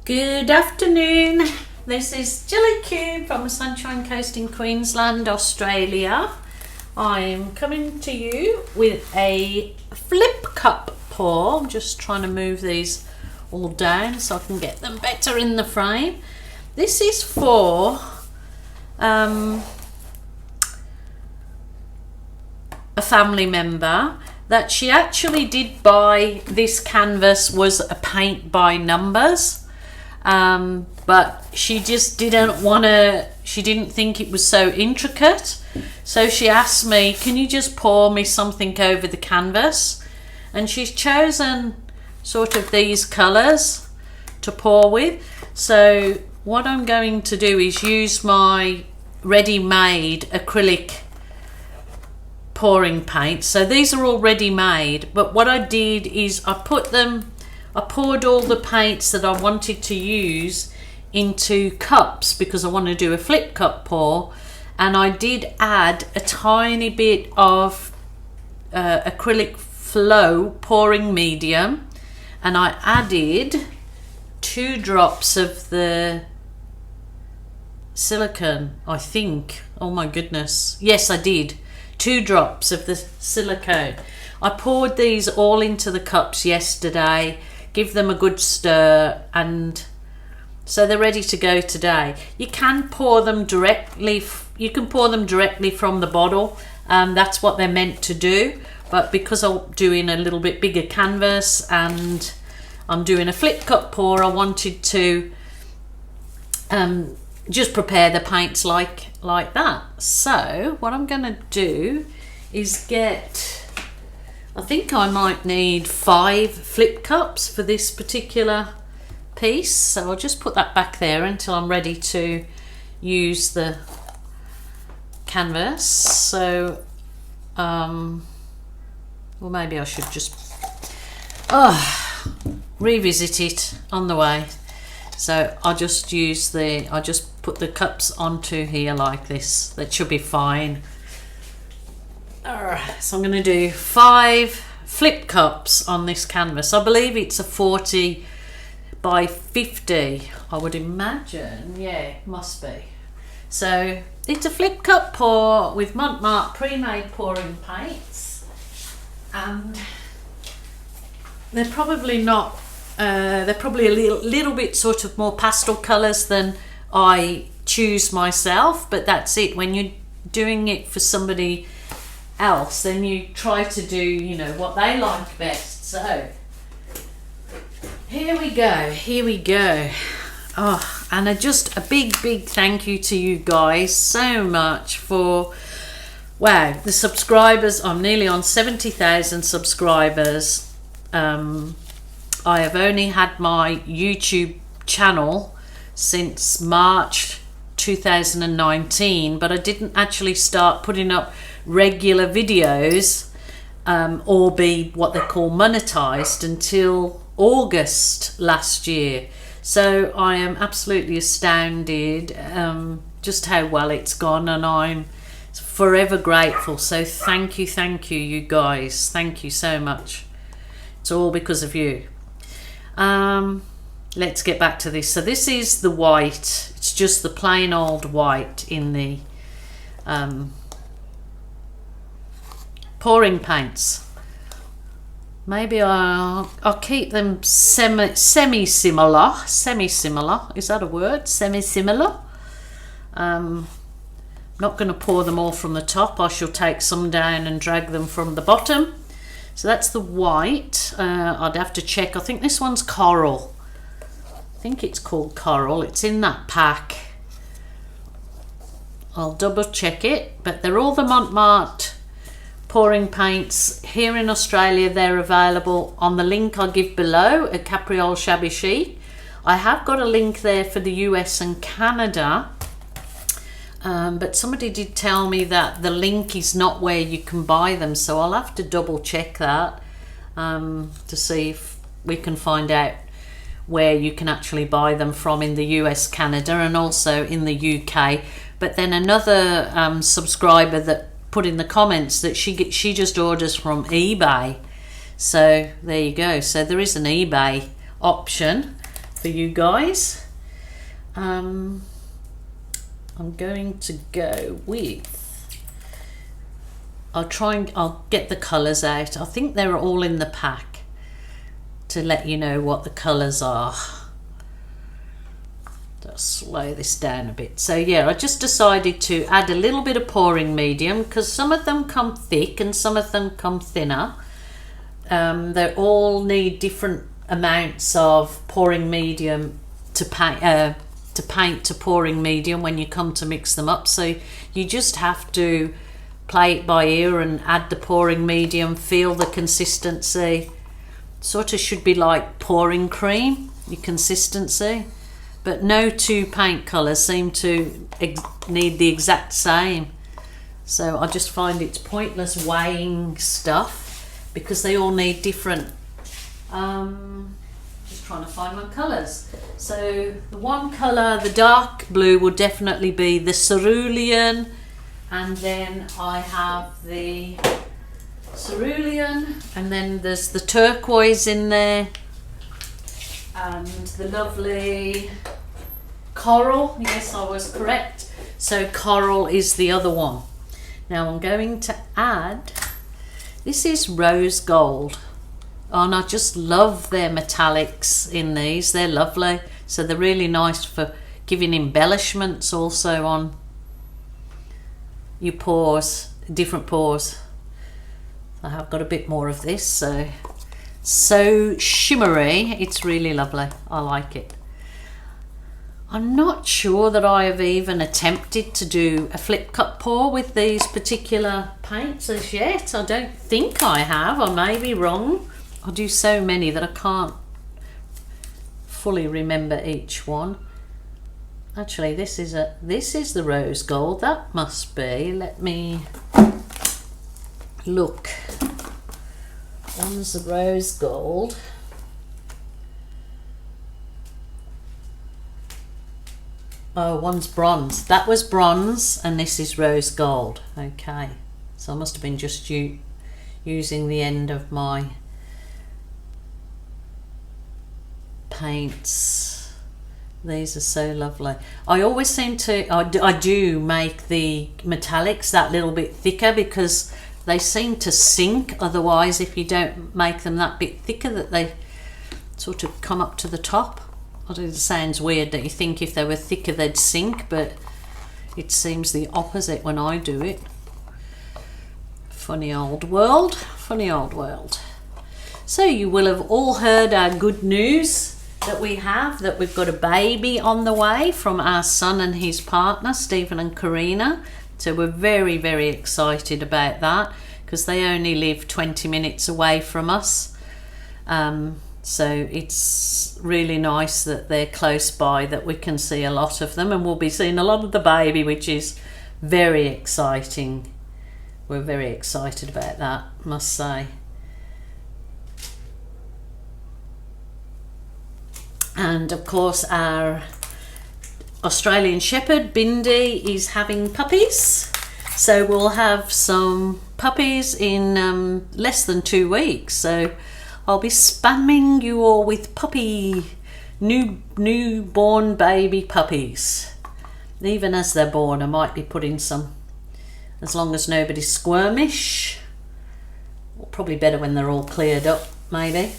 Good afternoon, this is Gillykube from the Sunshine Coast in Queensland, Australia. I'm coming to you with a flip cup pour. I'm just trying to move these all down so I can get them better in the frame. This is for a family member that she actually did buy. This canvas was a paint by numbers. But she just didn't want to, she didn't think it was so intricate, so she asked me, can you just pour me something over the canvas? And she's chosen sort of these colours to pour with. So what I'm going to do is use my ready-made acrylic pouring paint. So these are all ready-made, but what I did is I poured all the paints that I wanted to use into cups because I want to do a flip cup pour, and I did add a tiny bit of acrylic flow pouring medium, and I added 2 drops of the silicone, I think. Oh my goodness, yes I did, 2 drops of the silicone. I poured these all into the cups yesterday, give them a good stir, and so they're ready to go today. You can pour them directly, from the bottle, that's what they're meant to do, but because I'm doing a little bit bigger canvas and I'm doing a flip cup pour, I wanted to just prepare the paints like that. So what I'm going to do is I think I might need 5 flip cups for this particular piece, so I'll just put that back there until I'm ready to use the canvas. So well, maybe I should just revisit it on the way. So I'll just put the cups onto here like this. That should be fine. So I'm going to do 5 flip cups on this canvas. I believe it's a 40 by 50, I would imagine. Yeah, it must be. So it's a flip cup pour with Mont pre-made pouring paints, and they're probably not they're probably a little bit sort of more pastel colors than I choose myself, but that's it. When you're doing it for somebody else, then you try to do, you know, what they like best. So here we go. Oh, and just a big thank you to you guys so much for, wow, the subscribers. I'm nearly on 70,000 subscribers. I have only had my YouTube channel since March 2019, but I didn't actually start putting up regular videos or be what they call monetized until August last year. So I am absolutely astounded just how well it's gone, and I'm forever grateful. So thank you you guys, thank you so much. It's all because of you. Let's get back to this. So this is the white, it's just the plain old white in the pouring paints. Maybe I'll keep them semi-similar. Is that a word? Semi-similar. Not going to pour them all from the top. I shall take some down and drag them from the bottom. So that's the white. I'd have to check. I think this one's coral. I think it's called coral. It's in that pack. I'll double check it, but they're all the Mont pouring paints. Here in Australia they're available on the link I'll give below at Capriole Shabby Chic. I have got a link there for the US and Canada, but somebody did tell me that the link is not where you can buy them, so I'll have to double check that to see if we can find out where you can actually buy them from in the US, Canada, and also in the UK. But then another subscriber that put in the comments that she just orders from eBay. So there you go. So there is an eBay option for you guys. I'm going to go with, I'll get the colours out. I think they're all in the pack to let you know what the colours are. Just slow this down a bit. So yeah, I just decided to add a little bit of pouring medium because some of them come thick and some of them come thinner. They all need different amounts of pouring medium to paint to pouring medium when you come to mix them up. So you just have to play it by ear and add the pouring medium, feel the consistency. Sort of should be like pouring cream, your consistency. But no two paint colours seem to need the exact same. So I just find it's pointless weighing stuff because they all need different. Just trying to find my colours. So the one colour, the dark blue, will definitely be the cerulean, and then I have the cerulean, and then there's the turquoise in there, and the lovely coral. Yes, I was correct. So coral is the other one. Now I'm going to add, this is rose gold. Oh, and I just love their metallics in these. They're lovely. So they're really nice for giving embellishments also on your pores, different pores. I have got a bit more of this, so shimmery. It's really lovely. I like it. I'm not sure that I have even attempted to do a flip cut pour with these particular paints as yet. I don't think I have. I may be wrong. I do so many that I can't fully remember each one. Actually, this is the rose gold. That must be. Let me look. One's the rose gold. Oh, one's bronze. That was bronze, and this is rose gold. Okay, so I must have been just using the end of my paints. These are so lovely. I always seem to, I do make the metallics that little bit thicker because they seem to sink otherwise if you don't make them that bit thicker, that they sort of come up to the top. I know it sounds weird that you think if they were thicker they'd sink, but it seems the opposite when I do it. Funny old world, funny old world. So you will have all heard our good news that we've got a baby on the way from our son and his partner, Stephen and Karina. So we're very, very excited about that because they only live 20 minutes away from us. So it's really nice that they're close by, that we can see a lot of them, and we'll be seeing a lot of the baby, which is very exciting. We're very excited about that, must say. And of course our Australian Shepherd, Bindi, is having puppies. So we'll have some puppies in less than 2 weeks. So I'll be spamming you all with newborn baby puppies. Even as they're born, I might be putting some, as long as nobody's squirmish. Probably better when they're all cleared up, maybe.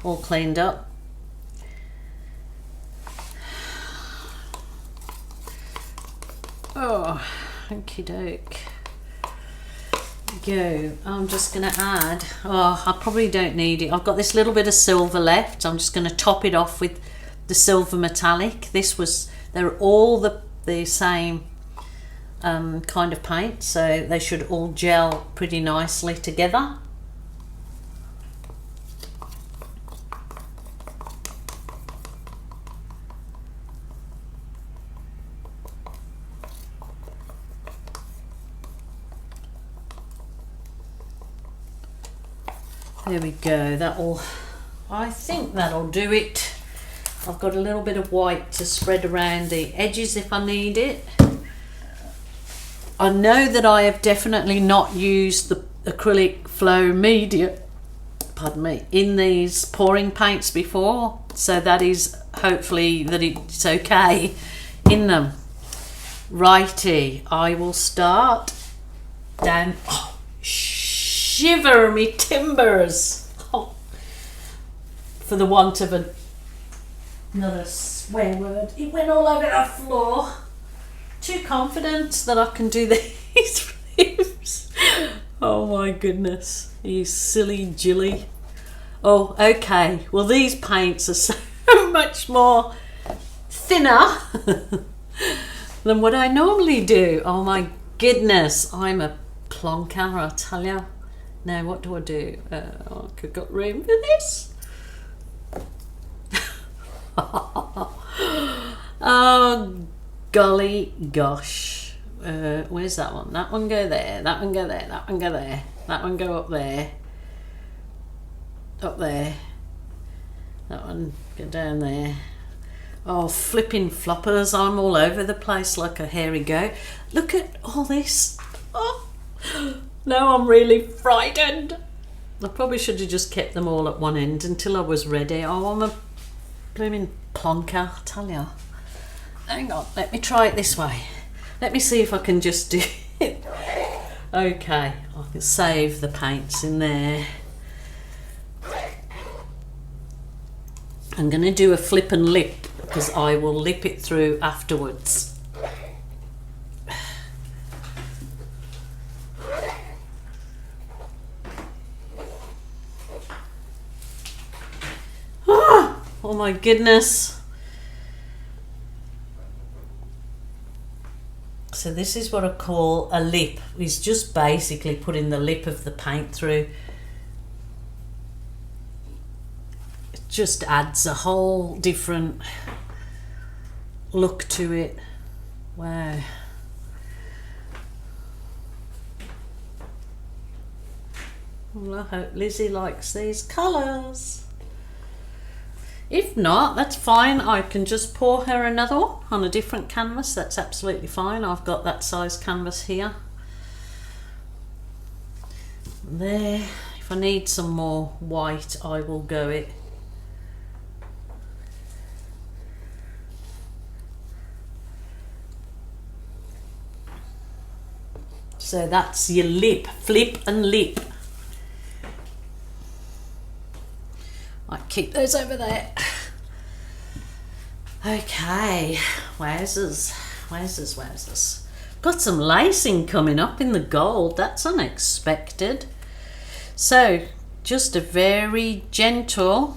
All cleaned up. Oh, okie doke. Go. I'm just going to add, I probably don't need it. I've got this little bit of silver left. I'm just going to top it off with the silver metallic. They're all the same kind of paint, so they should all gel pretty nicely together. There we go. I think that'll do it I've got a little bit of white to spread around the edges if I need it. I know that I have definitely not used the acrylic flow media, pardon me, in these pouring paints before, so that is hopefully that it's okay in them. Righty, I will start down. Oh, shiver me timbers! Oh, for the want of another swear word, it went all over the floor. Too confident that I can do these flips. Oh my goodness, you silly Jilly. Oh, okay. Well, these paints are so much more thinner than what I normally do. Oh my goodness, I'm a plonker, I tell you. Now, what do I do? I could got room for this. Oh, golly gosh. Where's that one? That one go there, that one go there, that one go there, that one go up there. Up there, that one go down there. Oh, flipping floppers, I'm all over the place like a hairy goat. Look at all this. Oh, now I'm really frightened. I probably should have just kept them all at one end until I was ready. Oh, I'm a blooming plonker, I tell you. Hang on, let me try it this way. Let me see if I can just do it. Okay, I can save the paints in there. I'm going to do a flip and lip because I will lip it through afterwards. Oh my goodness. So this is what I call a lip. It's just basically putting the lip of the paint through. Just adds a whole different look to it. Wow. Well, I hope Lizzie likes these colours. If not, that's fine. I can just pour her another one on a different canvas. That's absolutely fine. I've got that size canvas here. There. If I need some more white, I will go it. So that's your lip, flip and lip. I keep those over there. Okay, wowzers, wowzers, wowzers. Got some lacing coming up in the gold. That's unexpected. So just a very gentle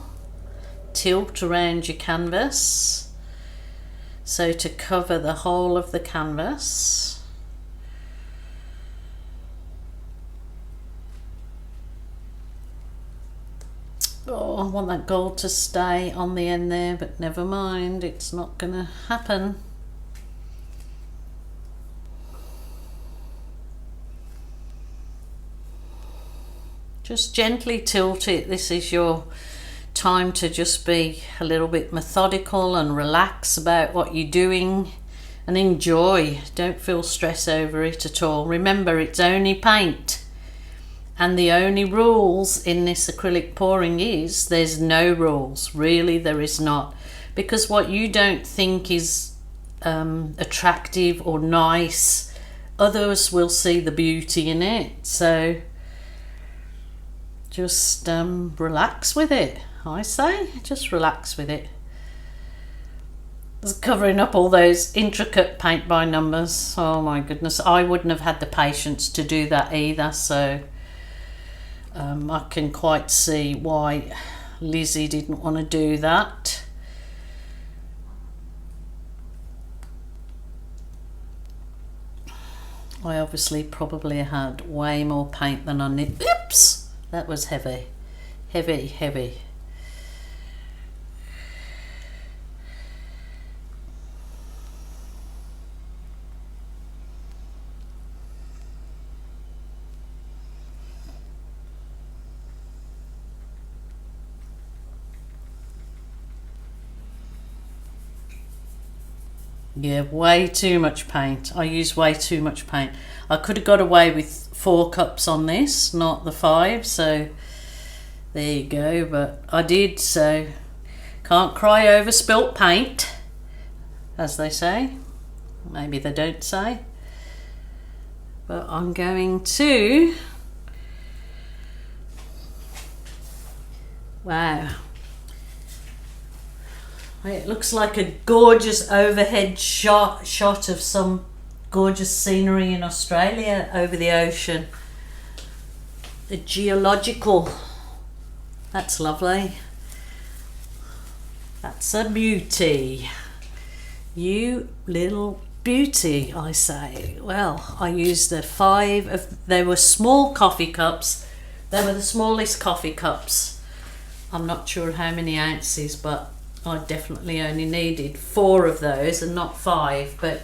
tilt around your canvas. So to cover the whole of the canvas. Oh, I want that gold to stay on the end there, but never mind, it's not gonna happen. Just gently tilt it. This is your time to just be a little bit methodical and relax about what you're doing and enjoy. Don't feel stress over it at all. Remember, it's only paint. And the only rules in this acrylic pouring is there's no rules. Really, there is not. Because what you don't think is attractive or nice, others will see the beauty in it. So just relax with it, I say. Just relax with it. Just covering up all those intricate paint by numbers. Oh my goodness, I wouldn't have had the patience to do that either. So I can quite see why Lizzie didn't want to do that. I obviously probably had way more paint than I need. Oops! That was heavy. Heavy, heavy. Yeah, way too much paint. I use way too much paint. I could have got away with 4 cups on this, not the 5, so there you go, but I did, so can't cry over spilt paint, as they say. Maybe they don't say. But I'm going to... Wow. It looks like a gorgeous overhead shot of some gorgeous scenery in Australia over the ocean. The geological. That's lovely. That's a beauty. You little beauty, I say. Well, I used the 5 of... They were small coffee cups. They were the smallest coffee cups. I'm not sure how many ounces, but I definitely only needed 4 of those and not 5. But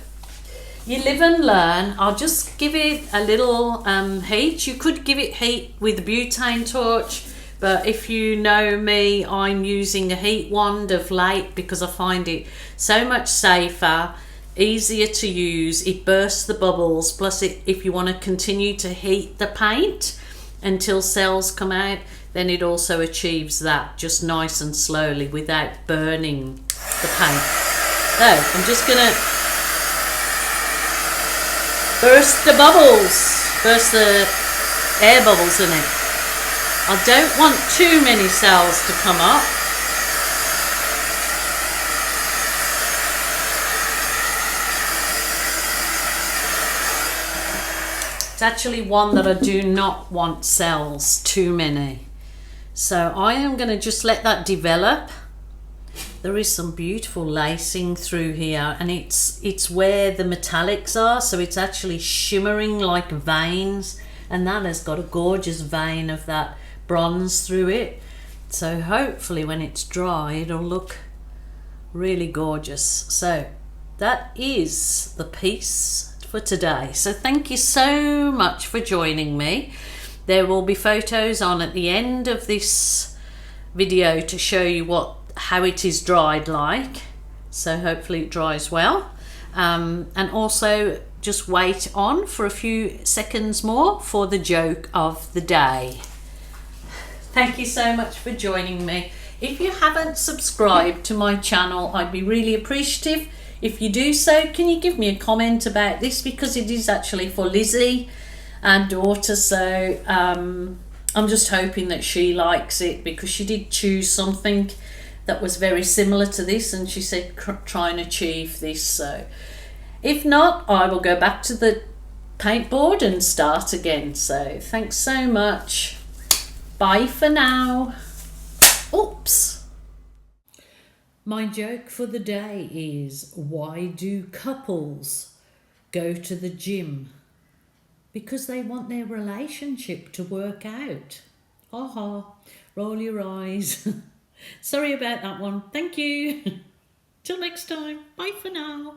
you live and learn. I'll just give it a little heat. You could give it heat with a butane torch, but if you know me, I'm using a heat wand of late because I find it so much safer, easier to use. It bursts the bubbles, plus if you want to continue to heat the paint until cells come out, then it also achieves that just nice and slowly without burning the paint. So I'm just gonna burst the bubbles, burst the air bubbles in it. I don't want too many cells to come up. It's actually one that I do not want cells, too many. So I am going to just let that develop. There is some beautiful lacing through here, and it's where the metallics are, so it's actually shimmering like veins, and that has got a gorgeous vein of that bronze through it. So hopefully when it's dry it'll look really gorgeous. So that is the piece for today. So thank you so much for joining me. There will be photos on at the end of this video to show you how it is dried like. So hopefully it dries well, and also just wait on for a few seconds more for the joke of the day. Thank you so much for joining me. If you haven't subscribed to my channel, I'd be really appreciative if you do so. Can you give me a comment about this, because it is actually for Lizzie, our daughter, so I'm just hoping that she likes it, because she did choose something that was very similar to this and she said try and achieve this. So if not, I will go back to the paintboard and start again. So thanks so much. Bye for now. Oops. My joke for the day is, why do couples go to the gym? Because they want their relationship to work out. Ha. Roll your eyes. Sorry about that one. Thank you. Till next time. Bye for now.